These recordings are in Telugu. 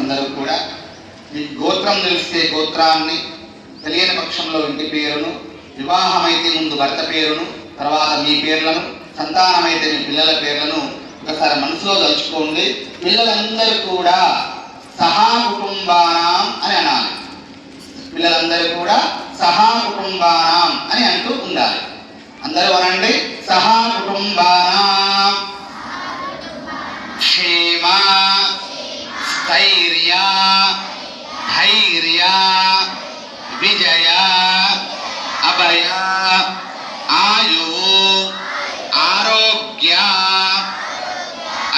అందరూ కూడా మీ గోత్రం తెలిస్తే గోత్రాన్ని, తెలియని పక్షంలో ఇంటి పేరును, వివాహమైతే ముందు భర్త పేరును, తర్వాత మీ పేర్లను, సంతానమైతే మీ పిల్లల పేర్లను ఒకసారి మనసులో తలుచుకోండి. పిల్లలందరూ కూడా సహా కుటుంబానాం అని అనాలి. పిల్లలందరూ కూడా సహా కుటుంబానాం అని అంటూ ఉండాలి. అందరూ అనండి, సహా కుటుంబానాం క్షేమ స్థైర్య ధైర్య విజయ అభయ ఆయు ఆరోగ్య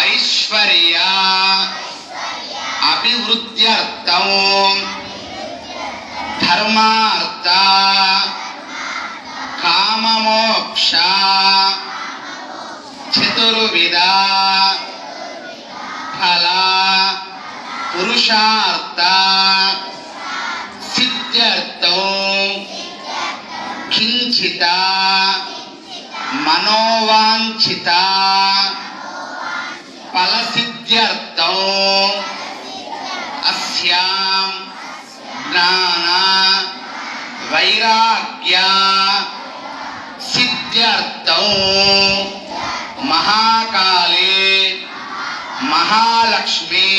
ఐశ్వర్య అభివృద్ధ్యర్థం ధర్మార్థ కామమోక్ష చతుర్విధ ఫల పురుషార్థ సిద్ధ్యర్థం కించిత మనోవాంఛిత ఫలసిద్ధ్యర్థం అస్యాం జ్ఞాన వైరాగ్య సిద్ధ్యర్థం మహాకాళే మహాలక్ష్మి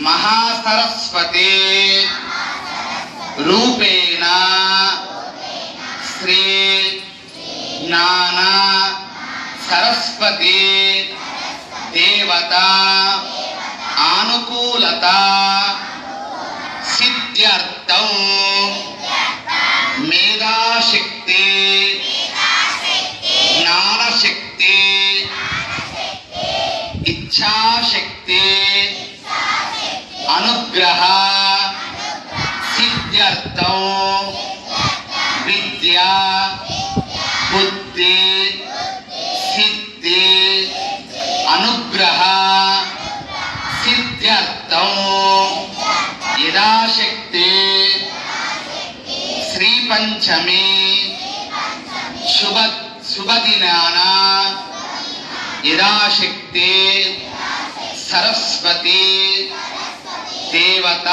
మహాసరస్వతి రూపేణ శ్రీ జ్ఞాన సరస్వతి దేవత ఆనుకూలత సిద్ధ్యర్థం మేధాశక్తి జ్ఞానశక్తి ఇచ్ఛాశక్తి అనుగ్రహ సిద్ధ్యర్థం విద్య బుద్ధి సిద్ధి అనుగ్రహ సిద్ధ్యర్థం యథాశక్తి శ్రీ పంచమి శుభదినాన యథాశక్తి సరస్వతి దేవత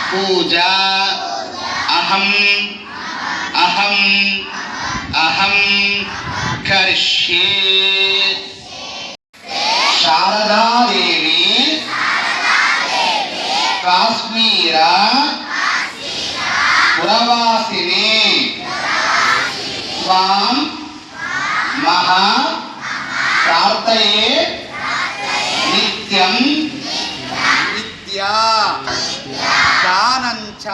పూజ అహం అహం అహం కరిష్యే. శారదాదేవి కాశ్మీర పురవాసిని స్వాం మహా ప్రార్థయే నిత్యం విద్యా దానంచ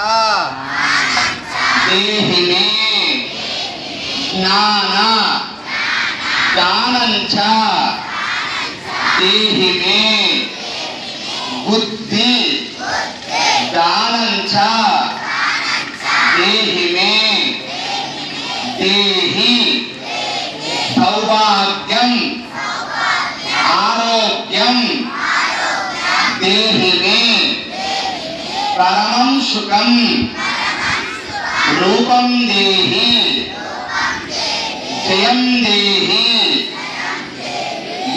దేహిని జ్ఞాన దానంచ దేహిని బుద్ధి దానంచ దేహిని దేహి సౌభాగ్యం ఆరోగ్యం దేహిని పరమం సుఖం రూపం దేహి జయం దేహి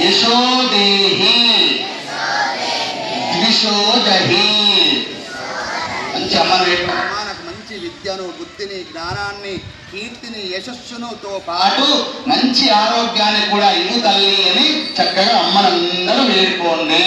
యశో దేహి ద్విషో దహి. మంచి విద్యను, బుద్ధిని, జ్ఞానాన్ని, కీర్తిని, యశస్సునుతో పాటు మంచి ఆరోగ్యాన్ని కూడా ఇవ్వు తల్లి అని చక్కగా అమ్మనందరూ వేడుకోండి.